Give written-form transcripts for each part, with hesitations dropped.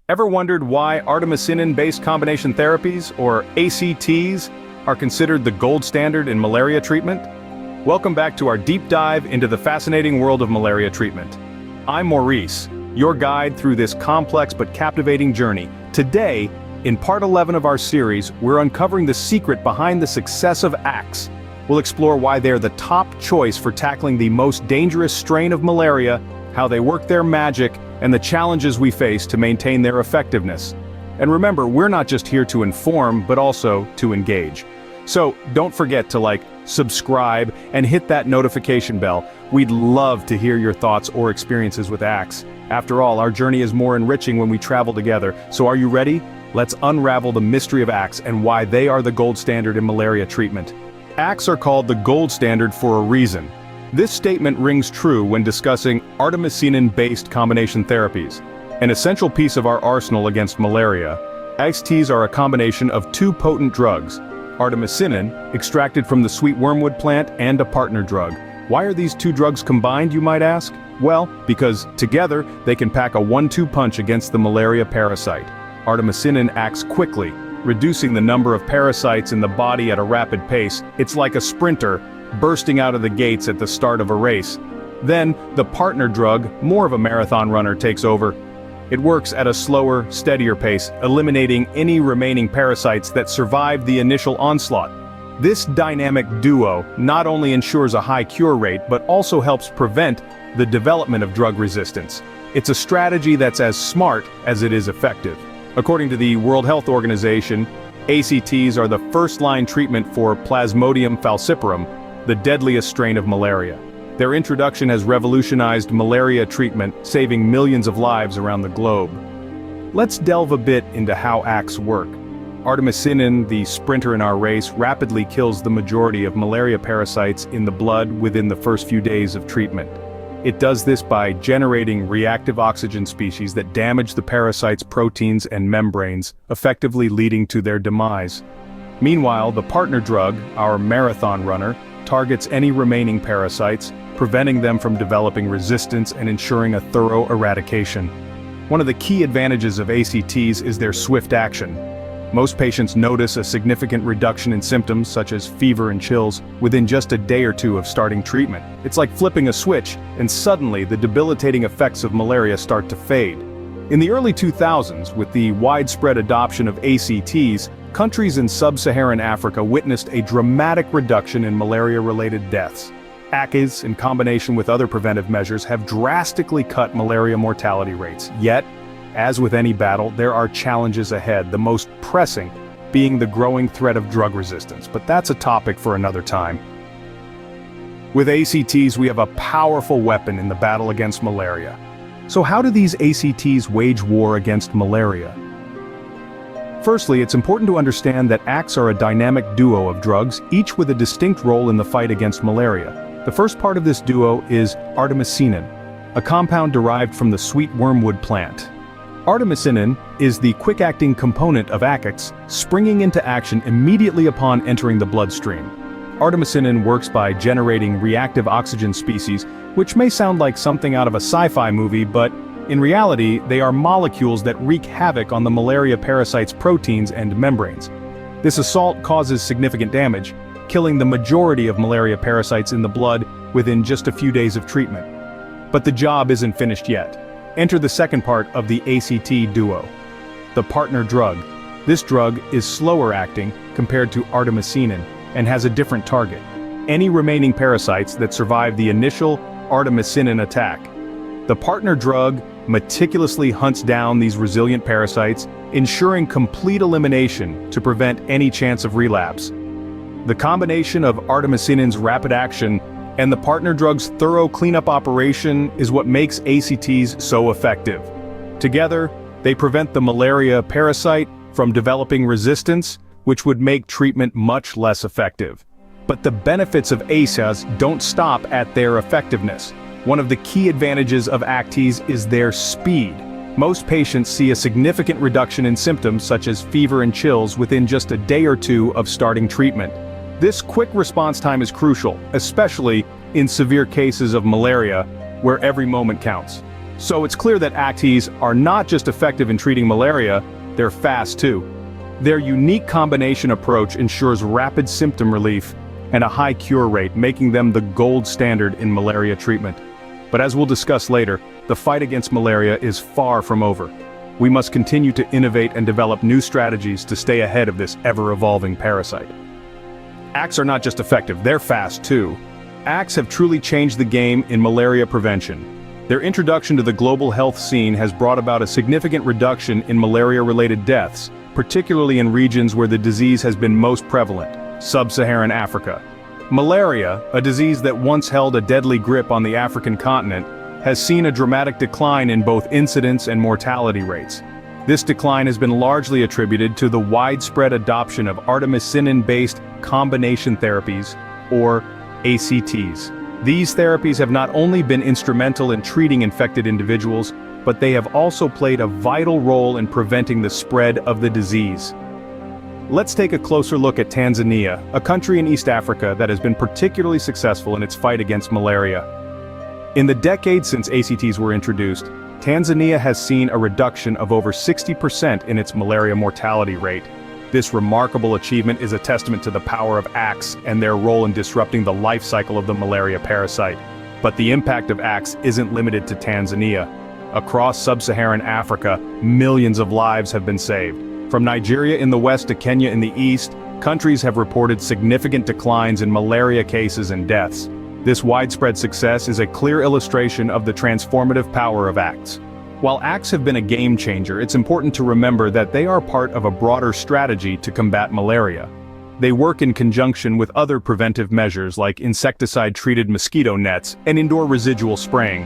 Ever wondered why Artemisinin-based Combination Therapies, or ACTs, are considered the gold standard in malaria treatment? Welcome back to our deep dive into the fascinating world of malaria treatment. I'm Maurice, your guide through this complex but captivating journey. Today, in part 11 of our series, we're uncovering the secret behind the success of ACTs. We'll explore why they're the top choice for tackling the most dangerous strain of malaria, how they work their magic, and the challenges we face to maintain their effectiveness. And remember, we're not just here to inform, but also to engage. So don't forget to subscribe, and hit that notification bell. We'd love to hear your thoughts or experiences with ACTs. After all, our journey is more enriching when we travel together. So are you ready? Let's unravel the mystery of ACTs and why they are the gold standard in malaria treatment. ACTs are called the gold standard for a reason. This statement rings true when discussing Artemisinin-based combination therapies, an essential piece of our arsenal against malaria. ACTs are a combination of two potent drugs, artemisinin, extracted from the sweet wormwood plant, and a partner drug. Why are these two drugs combined, you might ask? Well, because together they can pack a 1-2 punch against the malaria parasite. Artemisinin acts quickly, reducing the number of parasites in the body at a rapid pace. It's like a sprinter bursting out of the gates at the start of a race. Then, the partner drug, more of a marathon runner, takes over. It works at a slower, steadier pace, eliminating any remaining parasites that survived the initial onslaught. This dynamic duo not only ensures a high cure rate, but also helps prevent the development of drug resistance. It's a strategy that's as smart as it is effective. According to the World Health Organization, ACTs are the first-line treatment for Plasmodium falciparum, the deadliest strain of malaria. Their introduction has revolutionized malaria treatment, saving millions of lives around the globe. Let's delve a bit into how ACTs work. Artemisinin, the sprinter in our race, rapidly kills the majority of malaria parasites in the blood within the first few days of treatment. It does this by generating reactive oxygen species that damage the parasite's proteins and membranes, effectively leading to their demise. Meanwhile, the partner drug, our marathon runner, targets any remaining parasites, preventing them from developing resistance and ensuring a thorough eradication. One of the key advantages of ACTs is their swift action. Most patients notice a significant reduction in symptoms such as fever and chills within just a day or two of starting treatment. It's like flipping a switch, and suddenly the debilitating effects of malaria start to fade. In the early 2000s, with the widespread adoption of ACTs, countries in sub-Saharan Africa witnessed a dramatic reduction in malaria-related deaths. ACTs, in combination with other preventive measures, have drastically cut malaria mortality rates. Yet, as with any battle, there are challenges ahead, the most pressing being the growing threat of drug resistance. But that's a topic for another time. With ACTs, we have a powerful weapon in the battle against malaria. So how do these ACTs wage war against malaria? Firstly, it's important to understand that ACTs are a dynamic duo of drugs, each with a distinct role in the fight against malaria. The first part of this duo is artemisinin, a compound derived from the sweet wormwood plant. Artemisinin is the quick-acting component of ACTs, springing into action immediately upon entering the bloodstream. Artemisinin works by generating reactive oxygen species, which may sound like something out of a sci-fi movie, but in reality, they are molecules that wreak havoc on the malaria parasite's proteins and membranes. This assault causes significant damage, killing the majority of malaria parasites in the blood within just a few days of treatment. But the job isn't finished yet. Enter the second part of the ACT duo, the partner drug. This drug is slower acting compared to artemisinin and has a different target: any remaining parasites that survive the initial artemisinin attack. The partner drug meticulously hunts down these resilient parasites, ensuring complete elimination to prevent any chance of relapse. The combination of artemisinin's rapid action and the partner drug's thorough cleanup operation is what makes ACTs so effective. Together, they prevent the malaria parasite from developing resistance, which would make treatment much less effective. But the benefits of ACTs don't stop at their effectiveness. One of the key advantages of ACTs is their speed. Most patients see a significant reduction in symptoms such as fever and chills within just a day or two of starting treatment. This quick response time is crucial, especially in severe cases of malaria, where every moment counts. So it's clear that ACTs are not just effective in treating malaria, they're fast too. Their unique combination approach ensures rapid symptom relief and a high cure rate, making them the gold standard in malaria treatment. But as we'll discuss later, the fight against malaria is far from over. We must continue to innovate and develop new strategies to stay ahead of this ever-evolving parasite. ACTs are not just effective, they're fast too. ACTs have truly changed the game in malaria prevention. Their introduction to the global health scene has brought about a significant reduction in malaria-related deaths, particularly in regions where the disease has been most prevalent, sub-Saharan Africa. Malaria, a disease that once held a deadly grip on the African continent, has seen a dramatic decline in both incidence and mortality rates. This decline has been largely attributed to the widespread adoption of Artemisinin-based Combination Therapies, or ACTs. These therapies have not only been instrumental in treating infected individuals, but they have also played a vital role in preventing the spread of the disease. Let's take a closer look at Tanzania, a country in East Africa that has been particularly successful in its fight against malaria. In the decades since ACTs were introduced, Tanzania has seen a reduction of over 60% in its malaria mortality rate. This remarkable achievement is a testament to the power of ACTs and their role in disrupting the life cycle of the malaria parasite. But the impact of ACTs isn't limited to Tanzania. Across sub-Saharan Africa, millions of lives have been saved. From Nigeria in the west to Kenya in the east, countries have reported significant declines in malaria cases and deaths. This widespread success is a clear illustration of the transformative power of ACTs. While ACTs have been a game changer, it's important to remember that they are part of a broader strategy to combat malaria. They work in conjunction with other preventive measures like insecticide-treated mosquito nets and indoor residual spraying.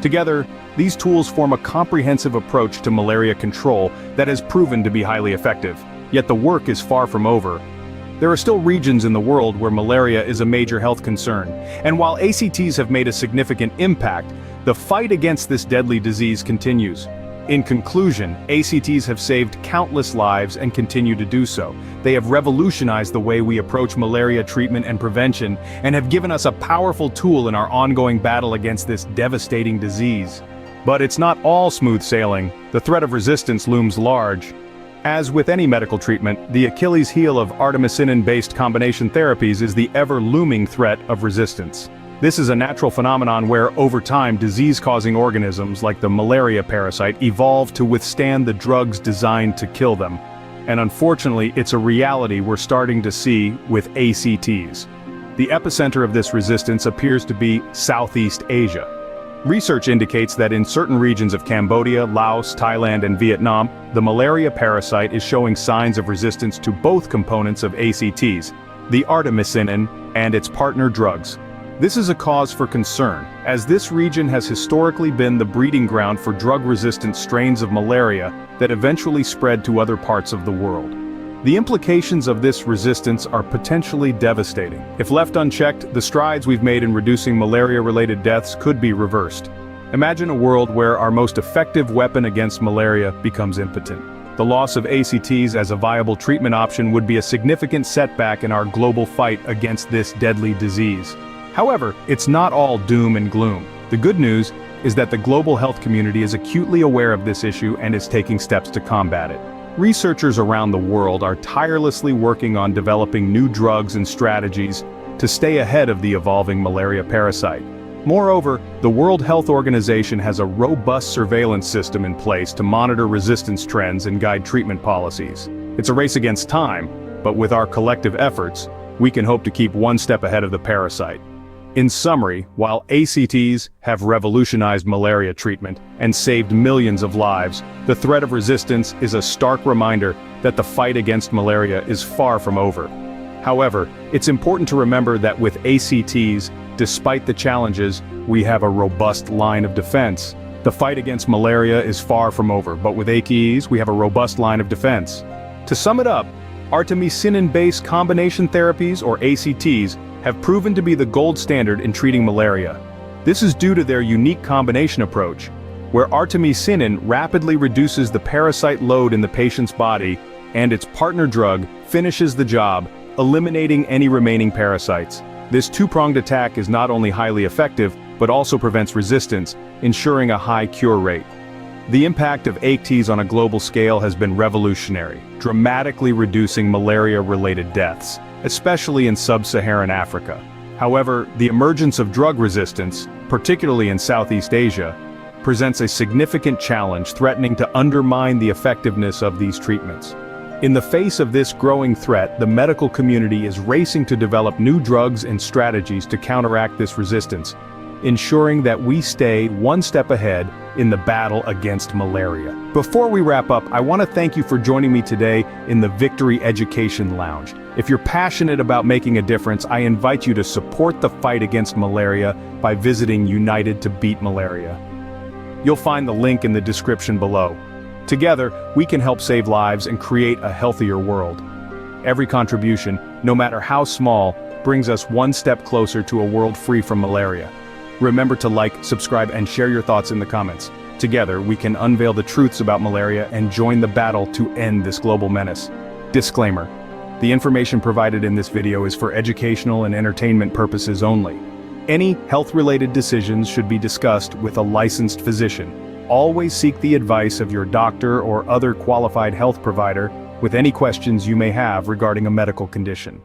Together, these tools form a comprehensive approach to malaria control that has proven to be highly effective. Yet the work is far from over. There are still regions in the world where malaria is a major health concern, and while ACTs have made a significant impact, the fight against this deadly disease continues. In conclusion, ACTs have saved countless lives and continue to do so. They have revolutionized the way we approach malaria treatment and prevention, and have given us a powerful tool in our ongoing battle against this devastating disease. But it's not all smooth sailing. The threat of resistance looms large. As with any medical treatment, the Achilles heel of Artemisinin-based combination therapies is the ever-looming threat of resistance. This is a natural phenomenon where, over time, disease-causing organisms like the malaria parasite evolve to withstand the drugs designed to kill them. And unfortunately, it's a reality we're starting to see with ACTs. The epicenter of this resistance appears to be Southeast Asia. Research indicates that in certain regions of Cambodia, Laos, Thailand, and Vietnam, the malaria parasite is showing signs of resistance to both components of ACTs, the artemisinin and its partner drugs. This is a cause for concern, as this region has historically been the breeding ground for drug-resistant strains of malaria that eventually spread to other parts of the world. The implications of this resistance are potentially devastating. If left unchecked, the strides we've made in reducing malaria-related deaths could be reversed. Imagine a world where our most effective weapon against malaria becomes impotent. The loss of ACTs as a viable treatment option would be a significant setback in our global fight against this deadly disease. However, it's not all doom and gloom. The good news is that the global health community is acutely aware of this issue and is taking steps to combat it. Researchers around the world are tirelessly working on developing new drugs and strategies to stay ahead of the evolving malaria parasite. Moreover, the World Health Organization has a robust surveillance system in place to monitor resistance trends and guide treatment policies. It's a race against time, but with our collective efforts, we can hope to keep one step ahead of the parasite. In summary, while ACTs have revolutionized malaria treatment and saved millions of lives, the threat of resistance is a stark reminder that the fight against malaria is far from over. However, it's important to remember that with ACTs, despite the challenges, we have a robust line of defense. The fight against malaria is far from over, but with ACTs, we have a robust line of defense. To sum it up, Artemisinin-based Combination Therapies, or ACTs, have proven to be the gold standard in treating malaria. This is due to their unique combination approach, where artemisinin rapidly reduces the parasite load in the patient's body, and its partner drug finishes the job, eliminating any remaining parasites. This two-pronged attack is not only highly effective, but also prevents resistance, ensuring a high cure rate. The impact of ITNs on a global scale has been revolutionary, dramatically reducing malaria-related deaths, especially in sub-Saharan Africa. However, the emergence of drug resistance, particularly in Southeast Asia, presents a significant challenge threatening to undermine the effectiveness of these treatments. In the face of this growing threat, the medical community is racing to develop new drugs and strategies to counteract this resistance, ensuring that we stay one step ahead in the battle against malaria. Before we wrap up, I want to thank you for joining me today in the Victory Education Lounge. If you're passionate about making a difference, I invite you to support the fight against malaria by visiting United to Beat Malaria. You'll find the link in the description below. Together, we can help save lives and create a healthier world. Every contribution, no matter how small, brings us one step closer to a world free from malaria. Remember to like, subscribe, and share your thoughts in the comments. Together, we can unveil the truths about malaria and join the battle to end this global menace. Disclaimer: the information provided in this video is for educational and entertainment purposes only. Any health-related decisions should be discussed with a licensed physician. Always seek the advice of your doctor or other qualified health provider with any questions you may have regarding a medical condition.